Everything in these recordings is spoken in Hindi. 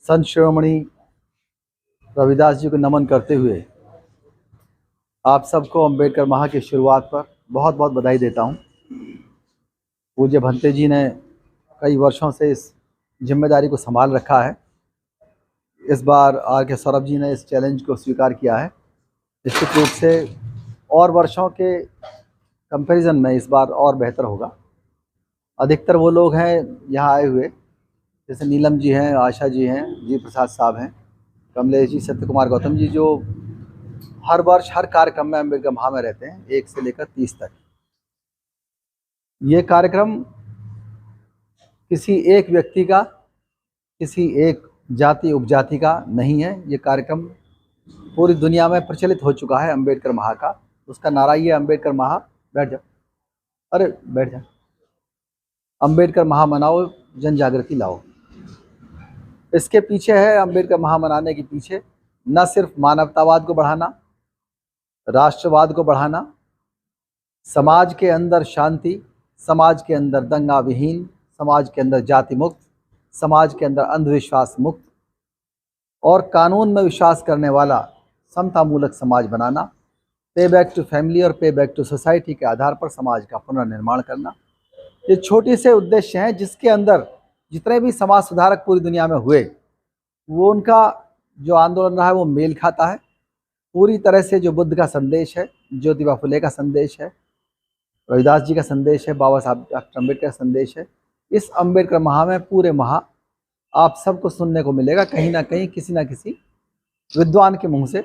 संत शिरोमणि रविदास जी को नमन करते हुए आप सबको अम्बेडकर माह की शुरुआत पर बहुत बहुत बधाई देता हूं। पूज्य भंते जी ने कई वर्षों से इस जिम्मेदारी को संभाल रखा है। इस बार आर के सौरभ जी ने इस चैलेंज को स्वीकार किया है। निश्चित रूप से और वर्षों के कंपैरिजन में इस बार और बेहतर होगा। अधिकतर वो लोग हैं यहाँ आए हुए, जैसे नीलम जी हैं, आशा जी हैं, जी प्रसाद साहब हैं, कमलेश जी, सत्य कुमार गौतम जी, जो हर वर्ष हर कार्यक्रम में अम्बेडकर माह में रहते हैं 1 से लेकर 30 तक। ये कार्यक्रम किसी एक व्यक्ति का, किसी एक जाति उपजाति का नहीं है। ये कार्यक्रम पूरी दुनिया में प्रचलित हो चुका है अम्बेडकर माह का। उसका नारा ये अम्बेडकर माह, बैठ जाओ, अरे बैठ जाओ, अम्बेडकर माह मनाओ, जन जागृति लाओ। इसके पीछे है, अम्बेडकर माह मनाने के पीछे न सिर्फ मानवतावाद को बढ़ाना, राष्ट्रवाद को बढ़ाना, समाज के अंदर शांति, समाज के अंदर दंगा विहीन, समाज के अंदर जाति मुक्त, समाज के अंदर अंधविश्वास मुक्त और कानून में विश्वास करने वाला समतामूलक समाज बनाना, पे बैक टू फैमिली और पे बैक टू सोसाइटी के आधार पर समाज का पुनर्निर्माण करना। ये छोटे से उद्देश्य हैं जिसके अंदर जितने भी समाज सुधारक पूरी दुनिया में हुए, वो उनका जो आंदोलन रहा है वो मेल खाता है पूरी तरह से। जो बुद्ध का संदेश है, ज्योतिबा फुले का संदेश है, रविदास जी का संदेश है, बाबा साहब डॉक्टर अम्बेडकर का संदेश है, इस अम्बेडकर माह में पूरे माह आप सबको सुनने को मिलेगा कहीं ना कहीं, किसी ना किसी विद्वान के मुंह से।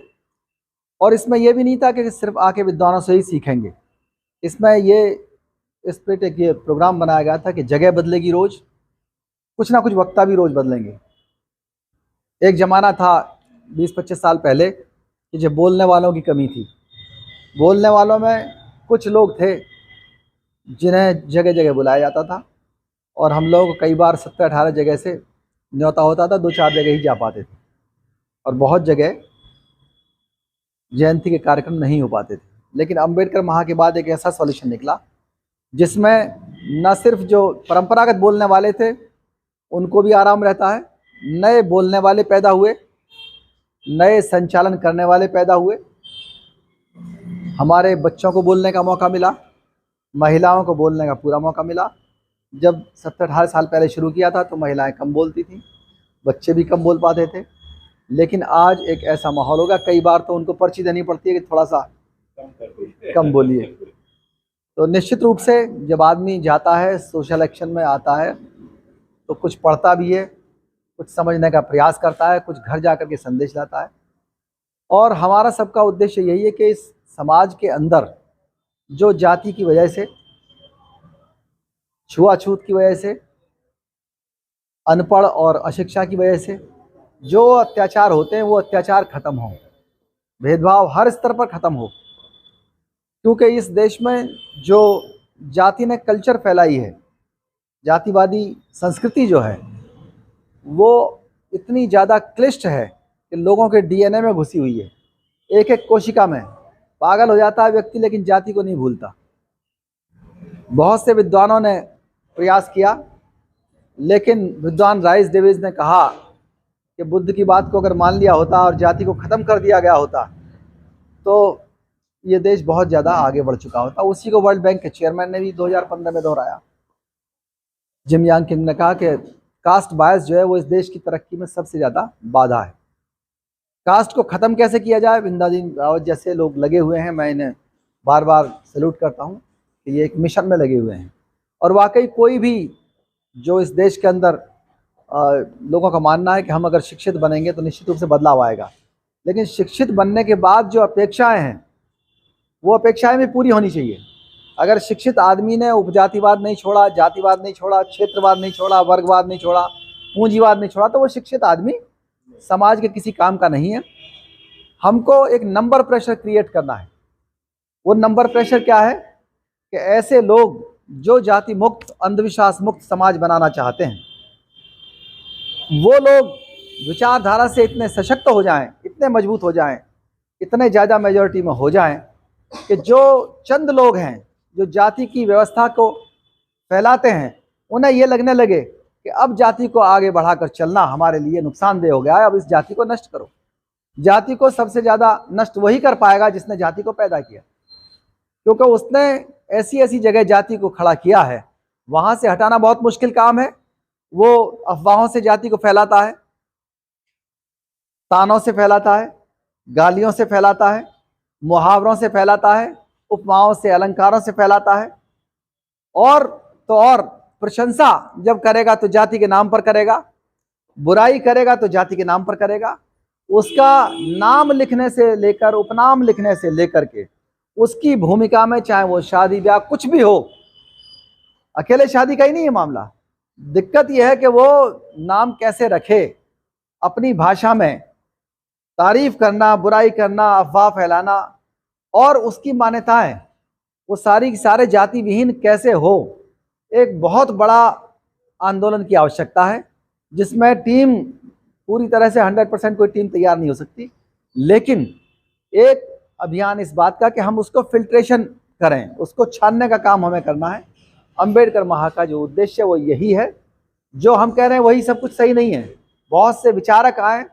और इसमें यह भी नहीं था कि सिर्फ आके विद्वानों से ही सीखेंगे। इसमें ये इस पर एक ये प्रोग्राम बनाया गया था कि जगह बदलेगी रोज, कुछ ना कुछ वक्ता भी रोज बदलेंगे। एक ज़माना था 20-25 साल पहले कि जब बोलने वालों की कमी थी। बोलने वालों में कुछ लोग थे जिन्हें जगह जगह बुलाया जाता था और हम लोग कई बार 17-18 जगह से न्योता होता था, 2-4 जगह ही जा पाते थे और बहुत जगह जयंती के कार्यक्रम नहीं हो पाते थे। लेकिन अम्बेडकर माह के बाद एक ऐसा सॉल्यूशन निकला जिसमें न सिर्फ जो परंपरागत बोलने वाले थे उनको भी आराम रहता है, नए बोलने वाले पैदा हुए, नए संचालन करने वाले पैदा हुए, हमारे बच्चों को बोलने का मौका मिला, महिलाओं को बोलने का पूरा मौका मिला। जब 17-18 साल पहले शुरू किया था तो महिलाएं कम बोलती थीं, बच्चे भी कम बोल पाते थे। लेकिन आज एक ऐसा माहौल होगा, कई बार तो उनको पर्ची देनी पड़ती है कि थोड़ा सा कम बोलिए। तो निश्चित रूप से जब आदमी जाता है, सोशल एक्शन में आता है, तो कुछ पढ़ता भी है, कुछ समझने का प्रयास करता है, कुछ घर जा कर के संदेश लाता है। और हमारा सबका उद्देश्य यही है कि इस समाज के अंदर जो जाति की वजह से, छुआछूत की वजह से, अनपढ़ और अशिक्षा की वजह से जो अत्याचार होते हैं वो अत्याचार खत्म हो, भेदभाव हर स्तर पर खत्म हो। क्योंकि इस देश में जो जाति ने कल्चर फैलाई है, जातिवादी संस्कृति जो है वो इतनी ज़्यादा क्लिष्ट है कि लोगों के डीएनए में घुसी हुई है, एक एक कोशिका में। पागल हो जाता है व्यक्ति लेकिन जाति को नहीं भूलता। बहुत से विद्वानों ने प्रयास किया, लेकिन विद्वान राइस डेविस ने कहा कि बुद्ध की बात को अगर मान लिया होता और जाति को ख़त्म कर दिया गया होता तो ये देश बहुत ज़्यादा आगे बढ़ चुका होता। उसी को वर्ल्ड बैंक के चेयरमैन ने भी 2015 में दोहराया। जिम यांग किंग ने कहा कि कास्ट बायस जो है वो इस देश की तरक्की में सबसे ज़्यादा बाधा है। कास्ट को ख़त्म कैसे किया जाए, बिंदादीन रावत जैसे लोग लगे हुए हैं। मैं इन्हें बार बार सैल्यूट करता हूँ कि ये एक मिशन में लगे हुए हैं। और वाकई कोई भी जो इस देश के अंदर लोगों का मानना है कि हम अगर शिक्षित बनेंगे तो निश्चित रूप से बदलाव आएगा, लेकिन शिक्षित बनने के बाद जो अपेक्षाएं हैं वो अपेक्षाएं भी पूरी होनी चाहिए। अगर शिक्षित आदमी ने उपजातिवाद नहीं छोड़ा, जातिवाद नहीं छोड़ा, क्षेत्रवाद नहीं छोड़ा, वर्गवाद नहीं छोड़ा, पूंजीवाद नहीं छोड़ा, तो वो शिक्षित आदमी समाज के किसी काम का नहीं है। हमको एक नंबर प्रेशर क्रिएट करना है। वो नंबर प्रेशर क्या है कि ऐसे लोग जो जाति मुक्त, अंधविश्वास मुक्त समाज बनाना चाहते हैं, वो लोग विचारधारा से इतने सशक्त हो जाएं, इतने मजबूत हो जाएं, इतने ज़्यादा मेजॉरिटी में हो जाएं कि जो चंद लोग हैं जो जाति की व्यवस्था को फैलाते हैं, उन्हें ये लगने लगे कि अब जाति को आगे बढ़ाकर चलना हमारे लिए नुकसानदेह हो गया है, अब इस जाति को नष्ट करो। जाति को सबसे ज्यादा नष्ट वही कर पाएगा जिसने जाति को पैदा किया, क्योंकि उसने ऐसी ऐसी जगह जाति को खड़ा किया है, वहां से हटाना बहुत मुश्किल काम है। वो अफवाहों से जाति को फैलाता है, तानों से फैलाता है, गालियों से फैलाता है, मुहावरों से फैलाता है, उपमाओं से, अलंकारों से फैलाता है। और तो और प्रशंसा जब करेगा तो जाति के नाम पर करेगा, बुराई करेगा तो जाति के नाम पर करेगा। उसका नाम लिखने से लेकर, उपनाम लिखने से लेकर के उसकी भूमिका में, चाहे वो शादी ब्याह कुछ भी हो, अकेले शादी का ही नहीं है मामला। दिक्कत यह है कि वो नाम कैसे रखे, अपनी भाषा में तारीफ करना, बुराई करना, अफवाह फैलाना, और उसकी मान्यताएं वो सारी की सारे जाति विहीन कैसे हो। एक बहुत बड़ा आंदोलन की आवश्यकता है, जिसमें टीम पूरी तरह से 100% कोई टीम तैयार नहीं हो सकती, लेकिन एक अभियान इस बात का कि हम उसको फिल्ट्रेशन करें, उसको छानने का काम हमें करना है। अंबेडकर महा का जो उद्देश्य वो यही है। जो हम कह रहे हैं वही सब कुछ सही नहीं है। बहुत से विचारक आए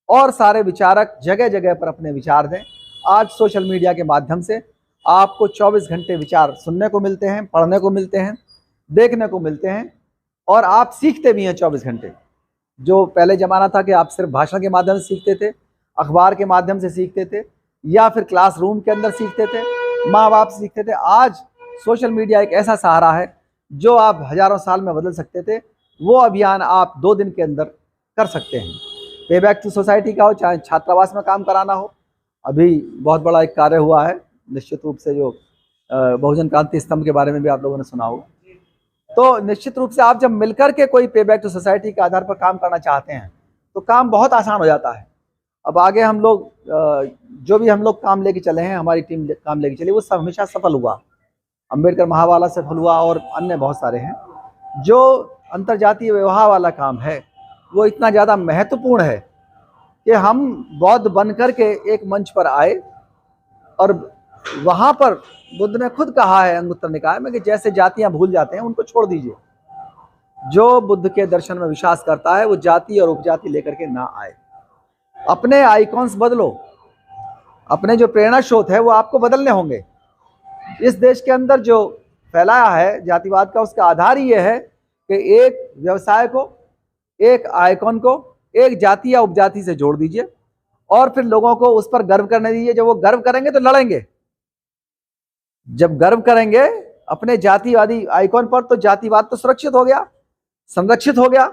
और सारे विचारक जगह जगह पर अपने विचार दें। आज सोशल मीडिया के माध्यम से आपको 24 घंटे विचार सुनने को मिलते हैं, पढ़ने को मिलते हैं, देखने को मिलते हैं, और आप सीखते भी हैं 24 घंटे। जो पहले ज़माना था कि आप सिर्फ भाषण के माध्यम से सीखते थे, अखबार के माध्यम से सीखते थे, या फिर क्लासरूम के अंदर सीखते थे, माँ बाप से सीखते थे। आज सोशल मीडिया एक ऐसा सहारा है जो आप हजारों साल में बदल सकते थे, वो अभियान आप 2 दिन के अंदर कर सकते हैं। पे बैक टू सोसाइटी का हो, चाहे छात्रावास में काम कराना हो, अभी बहुत बड़ा एक कार्य हुआ है निश्चित रूप से, जो बहुजन क्रांति स्तंभ के बारे में भी आप लोगों ने सुना होगा। तो निश्चित रूप से आप जब मिलकर के कोई पे बैक टू सोसाइटी के आधार पर काम करना चाहते हैं तो काम बहुत आसान हो जाता है। अब आगे हम लोग जो भी हम लोग काम लेके चले हैं, हमारी टीम काम लेके चली, वो सब हमेशा सफल हुआ। अंबेडकर महा वाला सफल हुआ और अन्य बहुत सारे हैं। जो अंतर्जातीय विवाह वाला काम है वो इतना ज़्यादा महत्वपूर्ण है कि हम बौद्ध बन करके एक मंच पर आए, और वहाँ पर बुद्ध ने खुद कहा है अंगुत्तर निकाय में कि जैसे जातियां भूल जाते हैं उनको छोड़ दीजिए। जो बुद्ध के दर्शन में विश्वास करता है वो जाति और उपजाति लेकर के ना आए। अपने आइकॉन्स बदलो, अपने जो प्रेरणा स्रोत है वो आपको बदलने होंगे। इस देश के अंदर जो फैलाया है जातिवाद का, उसका आधार ही ये है कि एक व्यवसाय को, एक आइकॉन को एक जाति या उपजाति से जोड़ दीजिए, और फिर लोगों को उस पर गर्व करने दीजिए। जब वो गर्व करेंगे तो लड़ेंगे। जब गर्व करेंगे अपने जातिवादी आइकॉन पर तो जातिवाद तो सुरक्षित हो गया, संरक्षित हो गया।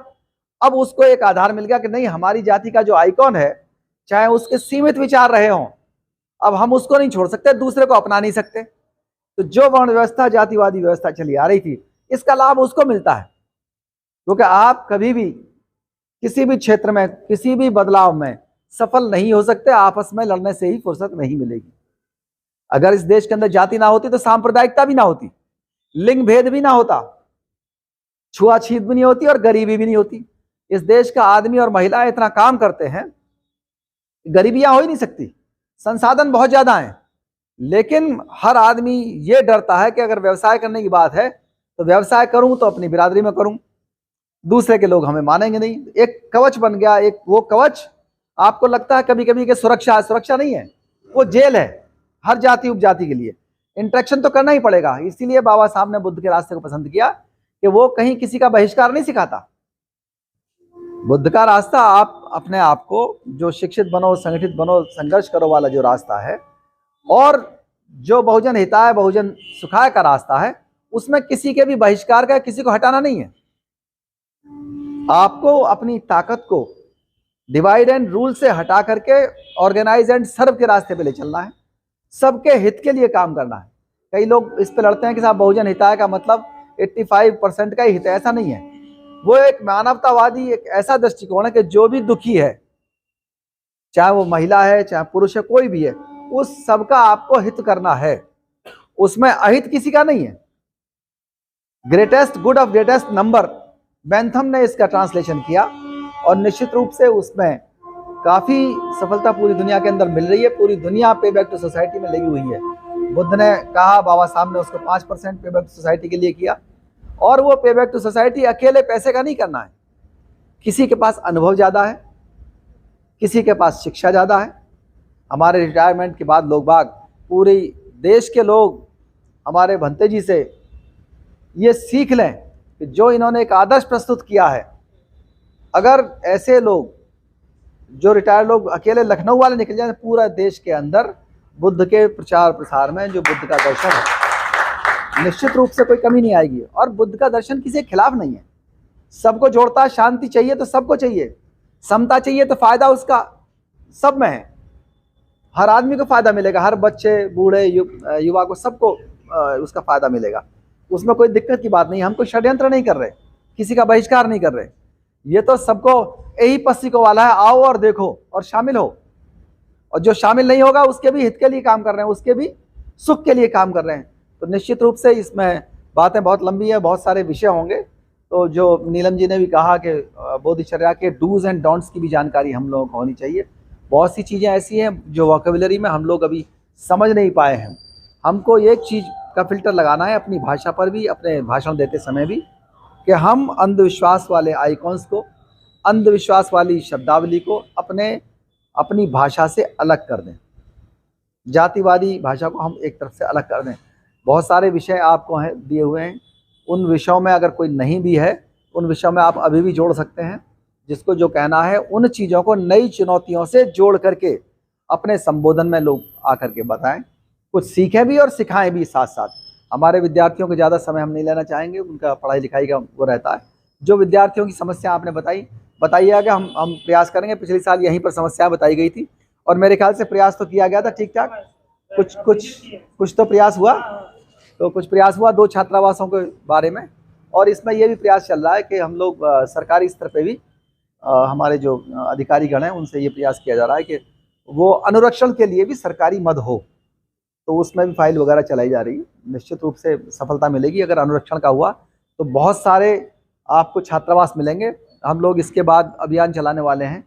अब उसको एक आधार मिल गया कि नहीं, हमारी जाति का जो आइकॉन है, चाहे उसके सीमित विचार रहे हों, अब हम उसको नहीं छोड़ सकते, दूसरे को अपना नहीं सकते। तो जो वर्ण व्यवस्था, जातिवादी व्यवस्था चली आ रही थी, इसका लाभ उसको मिलता है। क्योंकि आप कभी भी किसी भी क्षेत्र में, किसी भी बदलाव में सफल नहीं हो सकते, आपस में लड़ने से ही फुर्सत नहीं मिलेगी। अगर इस देश के अंदर जाति ना होती तो सांप्रदायिकता भी ना होती, लिंग भेद भी ना होता, छुआछूत भी नहीं होती, और गरीबी भी नहीं होती। इस देश का आदमी और महिलाएं इतना काम करते हैं, गरीबियां हो ही नहीं सकती। संसाधन बहुत ज्यादा हैं, लेकिन हर आदमी ये डरता है कि अगर व्यवसाय करने की बात है तो व्यवसाय करूं तो अपनी बिरादरी में करूं, दूसरे के लोग हमें मानेंगे नहीं। एक कवच बन गया, एक वो कवच आपको लगता है कभी कभी कि सुरक्षा, सुरक्षा नहीं है, वो जेल है हर जाति उपजाति के लिए। इंटरेक्शन तो करना ही पड़ेगा। इसीलिए बाबा साहब ने बुद्ध के रास्ते को पसंद किया कि वो कहीं किसी का बहिष्कार नहीं सिखाता। बुद्ध का रास्ता आप अपने आप को, जो शिक्षित बनो, संगठित बनो, संघर्ष करो वाला जो रास्ता है, और जो बहुजन हिताय बहुजन सुखाय का रास्ता है, उसमें किसी के भी बहिष्कार का, किसी को हटाना नहीं है। आपको अपनी ताकत को डिवाइड एंड रूल से हटा करके ऑर्गेनाइज एंड सर्व के रास्ते पे ले चलना है, सबके हित के लिए काम करना है। कई लोग इस पे लड़ते हैं कि साहब बहुजन हिताय का मतलब 85% का ही हित है। ऐसा नहीं है। वो एक मानवतावादी, एक ऐसा दृष्टिकोण है कि जो भी दुखी है, चाहे वो महिला है, चाहे पुरुष है, कोई भी है, उस सबका आपको हित करना है, उसमें अहित किसी का नहीं है। Greatest good of greatest number, Bentham ने इसका ट्रांसलेशन किया, और निश्चित रूप से उसमें काफी सफलता पूरी दुनिया के अंदर मिल रही है। पूरी दुनिया पे बैक टू सोसाइटी में लगी हुई है। बुद्ध ने कहा, बाबा साहब ने उसको 5% पे बैक टू सोसाइटी के लिए किया, और वो पे बैक टू सोसाइटी अकेले पैसे का नहीं करना है। किसी के पास अनुभव ज़्यादा है, किसी के पास शिक्षा ज़्यादा है। हमारे रिटायरमेंट के बाद लोग बाग, पूरे देश के लोग हमारे भंते जी से ये सीख लें कि जो इन्होंने एक आदर्श प्रस्तुत किया है, अगर ऐसे लोग जो रिटायर्ड लोग अकेले लखनऊ वाले निकल जाए, पूरा देश के अंदर बुद्ध के प्रचार प्रसार में जो बुद्ध का दर्शन है, निश्चित रूप से कोई कमी नहीं आएगी। और बुद्ध का दर्शन किसी के खिलाफ नहीं है, सबको जोड़ता है। शांति चाहिए तो सबको चाहिए, समता चाहिए तो फायदा उसका सब में है, हर आदमी को फायदा मिलेगा, हर बच्चे, बूढ़े, युवा को, सबको उसका फायदा मिलेगा। उसमें कोई दिक्कत की बात नहीं। हम कोई षड्यंत्र नहीं कर रहे, किसी का बहिष्कार नहीं कर रहे। ये तो सबको यही पस्सी को वाला है, आओ और देखो और शामिल हो। और जो शामिल नहीं होगा उसके भी हित के लिए काम कर रहे हैं, उसके भी सुख के लिए काम कर रहे हैं। तो निश्चित रूप से इसमें बातें बहुत लंबी है, बहुत सारे विषय होंगे। तो जो नीलम जी ने भी कहा कि बोधिचर्या के डूज एंड डोंट्स की भी जानकारी हम लोगों को होनी चाहिए। बहुत सी चीज़ें ऐसी हैं जो वोकेबुलरी में हम लोग अभी समझ नहीं पाए हैं। हमको एक चीज़ का फिल्टर लगाना है अपनी भाषा पर भी, अपने भाषण देते समय भी, कि हम अंधविश्वास वाले आइकॉन्स को, अंधविश्वास वाली शब्दावली को अपनी भाषा से अलग कर दें। जातिवादी भाषा को हम एक तरफ से अलग कर दें। बहुत सारे विषय आपको हैं दिए हुए हैं, उन विषयों में अगर कोई नहीं भी है, उन विषयों में आप अभी भी जोड़ सकते हैं। जिसको जो कहना है, उन चीज़ों को नई चुनौतियों से जोड़ करके अपने संबोधन में लोग आकर के बताएं, कुछ सीखें भी और सिखाएं भी साथ साथ। हमारे विद्यार्थियों को ज़्यादा समय हम नहीं लेना चाहेंगे, उनका पढ़ाई लिखाई का वो रहता है। जो विद्यार्थियों की समस्या आपने बताइए कि हम प्रयास करेंगे। पिछले साल यहीं पर समस्या बताई गई थी और मेरे ख्याल से प्रयास तो किया गया था ठीक ठाक, कुछ तो प्रयास हुआ। तो कुछ प्रयास हुआ 2 छात्रावासों के बारे में, और इसमें यह भी प्रयास चल रहा है कि हम लोग सरकारी स्तर पे भी हमारे जो अधिकारीगण हैं उनसे ये प्रयास किया जा रहा है कि वो अनुरक्षण के लिए भी सरकारी मद हो। तो उसमें भी फाइल वगैरह चलाई जा रही है। निश्चित रूप से सफलता मिलेगी अगर अनुरक्षण का हुआ तो। बहुत सारे आपको छात्रावास मिलेंगे। हम लोग इसके बाद अभियान चलाने वाले हैं।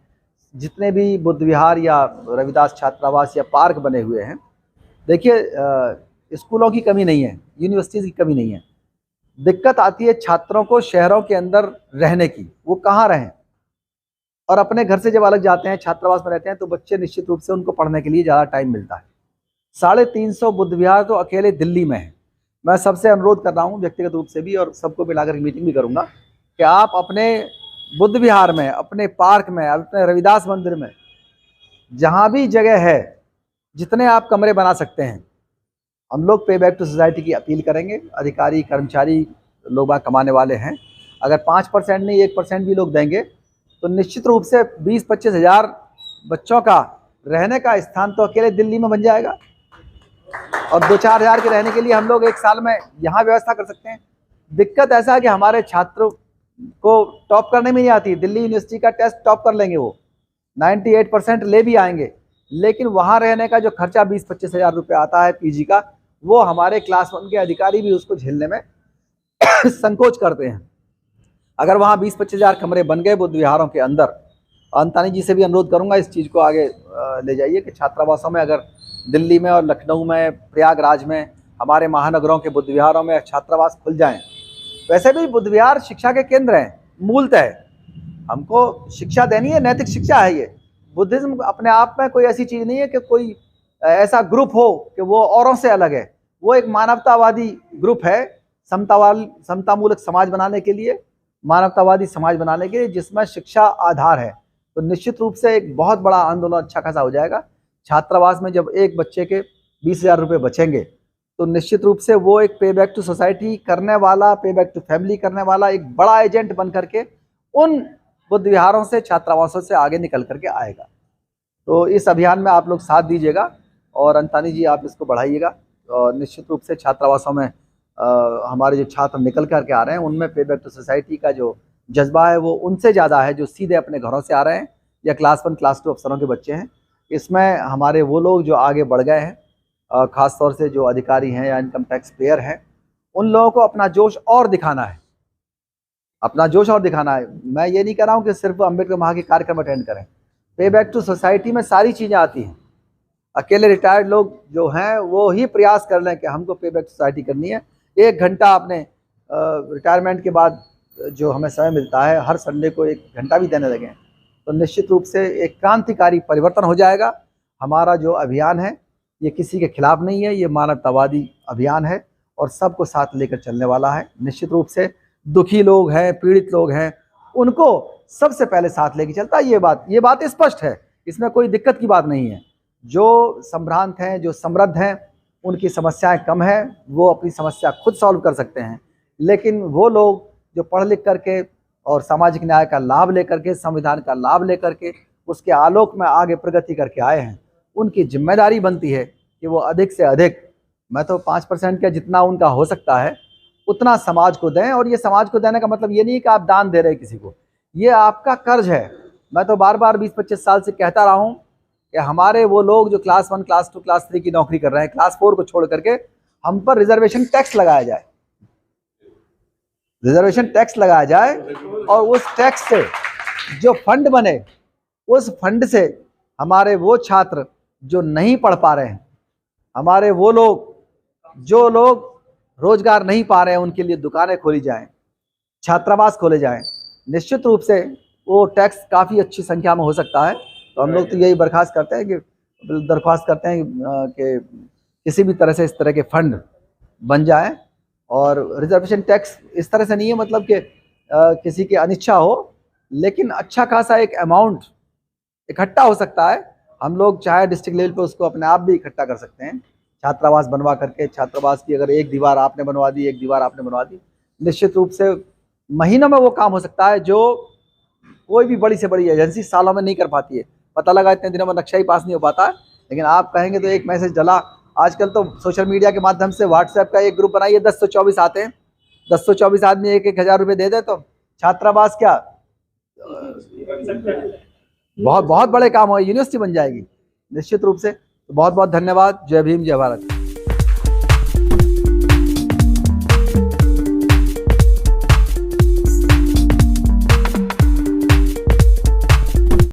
जितने भी बुद्ध विहार या रविदास छात्रावास या पार्क बने हुए हैं, देखिए स्कूलों की कमी नहीं है, यूनिवर्सिटीज़ की कमी नहीं है। दिक्कत आती है छात्रों को शहरों के अंदर रहने की। वो कहाँ रहें, और अपने घर से जब अलग जाते हैं, छात्रावास में रहते हैं, तो बच्चे निश्चित रूप से उनको पढ़ने के लिए ज़्यादा टाइम मिलता है। 350 बुद्ध विहार तो अकेले दिल्ली में है। मैं सबसे अनुरोध कर रहा हूँ व्यक्तिगत रूप से भी, और सबको मिलाकर मीटिंग भी करूँगा, कि आप अपने बुद्ध विहार में, अपने पार्क में, अपने रविदास मंदिर में, जहाँ भी जगह है, जितने आप कमरे बना सकते हैं, हम लोग पे बैक टू सोसाइटी की अपील करेंगे। अधिकारी कर्मचारी लोग बाग कमाने वाले हैं, अगर 5% नहीं 1% भी लोग देंगे तो निश्चित रूप से 20-25 हज़ार बच्चों का रहने का स्थान तो अकेले दिल्ली में बन जाएगा। और 2-4 हज़ार के रहने के लिए हम लोग एक साल में यहाँ व्यवस्था कर सकते हैं। दिक्कत ऐसा है कि हमारे छात्रों को टॉप करने में नहीं आती। दिल्ली यूनिवर्सिटी का टेस्ट टॉप कर लेंगे, वो 98% ले भी आएंगे, लेकिन वहाँ रहने का जो खर्चा 20-25 हज़ार रुपये आता है पीजी का, वो हमारे क्लास 1 के अधिकारी भी उसको झेलने में संकोच करते हैं। अगर वहाँ 20-25 हज़ार कमरे बन गए बुद्ध विहारों के अंदर, अंतानी जी से भी अनुरोध करूँगा इस चीज़ को आगे ले जाइए कि छात्रावासों में, अगर दिल्ली में और लखनऊ में, प्रयागराज में, हमारे महानगरों के बुद्ध विहारों में छात्रावास खुल जाएं। वैसे भी बुद्ध विहार शिक्षा के केंद्र हैं मूलतः। हमको शिक्षा देनी है, नैतिक शिक्षा है ये। बुद्धिज्म अपने आप में कोई ऐसी चीज़ नहीं है कि कोई ऐसा ग्रुप हो कि वो औरों से अलग है। वो एक मानवतावादी ग्रुप है, समतामूलक समाज बनाने के लिए, मानवतावादी समाज बनाने के लिए, जिसमें शिक्षा आधार है। तो निश्चित रूप से एक बहुत बड़ा आंदोलन अच्छा खासा हो जाएगा। छात्रावास में जब एक बच्चे के 20,000 रुपये बचेंगे तो निश्चित रूप से वो एक पे बैक टू सोसाइटी करने वाला, पे बैक टू फैमिली करने वाला एक बड़ा एजेंट बन करके उन बुद्ध विहारों से, छात्रावासों से आगे निकल करके आएगा। तो इस अभियान में आप लोग साथ दीजिएगा और अंतानी जी आप इसको बढ़ाइएगा। और निश्चित रूप से छात्रावासों में हमारे जो छात्र निकल करके आ रहे हैं, उनमें पे बैक टू सोसाइटी का जो जज्बा है वो उनसे ज़्यादा है जो सीधे अपने घरों से आ रहे हैं या क्लास 1, क्लास 2 अफसरों के बच्चे हैं। इसमें हमारे वो लोग जो आगे बढ़ गए हैं, ख़ास तौर से जो अधिकारी हैं या इनकम टैक्स पेयर हैं, उन लोगों को अपना जोश और दिखाना है, अपना जोश और दिखाना है। मैं ये नहीं कह रहा हूँ कि सिर्फ अम्बेडकर महा के कार्यक्रम अटेंड करें। पे बैक टू सोसाइटी में सारी चीज़ें आती हैं। अकेले रिटायर्ड लोग जो हैं वो ही प्रयास कर लें कि हमको पे बैक टू सोसाइटी करनी है। 1 घंटा आपने रिटायरमेंट के बाद जो हमें समय मिलता है, हर संडे को 1 घंटा भी देने लगें तो निश्चित रूप से एक क्रांतिकारी परिवर्तन हो जाएगा। हमारा जो अभियान है ये किसी के खिलाफ नहीं है, ये मानवतावादी अभियान है और सबको साथ लेकर चलने वाला है। निश्चित रूप से दुखी लोग हैं, पीड़ित लोग हैं, उनको सबसे पहले साथ लेके चलता है। ये बात स्पष्ट है, इसमें कोई दिक्कत की बात नहीं है। जो संभ्रांत हैं, जो समृद्ध हैं, उनकी समस्याएं कम हैं, वो अपनी समस्या खुद सॉल्व कर सकते हैं। लेकिन वो लोग जो पढ़ लिख करके और सामाजिक न्याय का लाभ लेकर के, संविधान का लाभ लेकर के उसके आलोक में आगे प्रगति करके आए हैं, उनकी जिम्मेदारी बनती है कि वो अधिक से अधिक, मैं तो 5% का जितना उनका हो सकता है उतना समाज को दें। और ये समाज को देने का मतलब ये नहीं कि आप दान दे रहे हैं किसी को, ये आपका कर्ज है। मैं तो बार बार 20-25 साल से कहता रहा हूँ कि हमारे वो लोग जो क्लास 1, क्लास 2, क्लास 3 की नौकरी कर रहे हैं, क्लास 4 को छोड़ करके हम पर रिजर्वेशन टैक्स लगाया जाए, रिजर्वेशन टैक्स लगाया जाए और उस टैक्स से जो फंड बने, उस फंड से हमारे वो छात्र जो नहीं पढ़ पा रहे हैं, हमारे वो लोग जो लोग रोजगार नहीं पा रहे हैं, उनके लिए दुकानें खोली जाएं, छात्रावास खोले जाएं। निश्चित रूप से वो टैक्स काफ़ी अच्छी संख्या में हो सकता है। तो हम लोग तो यही दरख्वास्त करते हैं कि किसी भी तरह से इस तरह के फंड बन जाए। और रिजर्वेशन टैक्स इस तरह से नहीं है मतलब कि किसी की अनिच्छा हो, लेकिन अच्छा खासा एक अमाउंट इकट्ठा हो सकता है। हम लोग चाहे डिस्ट्रिक्ट लेवल पे उसको अपने आप भी इकट्ठा कर सकते हैं, छात्रावास बनवा करके। छात्रावास की अगर एक दीवार आपने बनवा दी, एक दीवार आपने बनवा दी, निश्चित रूप से महीनों में वो काम हो सकता है जो कोई भी बड़ी से बड़ी एजेंसी सालों में नहीं कर पाती है। पता लगा इतने दिनों में नक्शा ही पास नहीं हो पाता है, लेकिन आप कहेंगे तो एक मैसेज डला। आजकल तो सोशल मीडिया के माध्यम से व्हाट्सएप का एक ग्रुप बनाइए, 10-24 आते हैं, 10-24 आदमी 1-1 हज़ार रुपये दे दे तो छात्रावास क्या बहुत बहुत बड़े काम हो, यूनिवर्सिटी बन जाएगी निश्चित रूप से। तो बहुत बहुत धन्यवाद। जय भीम, जय भारत।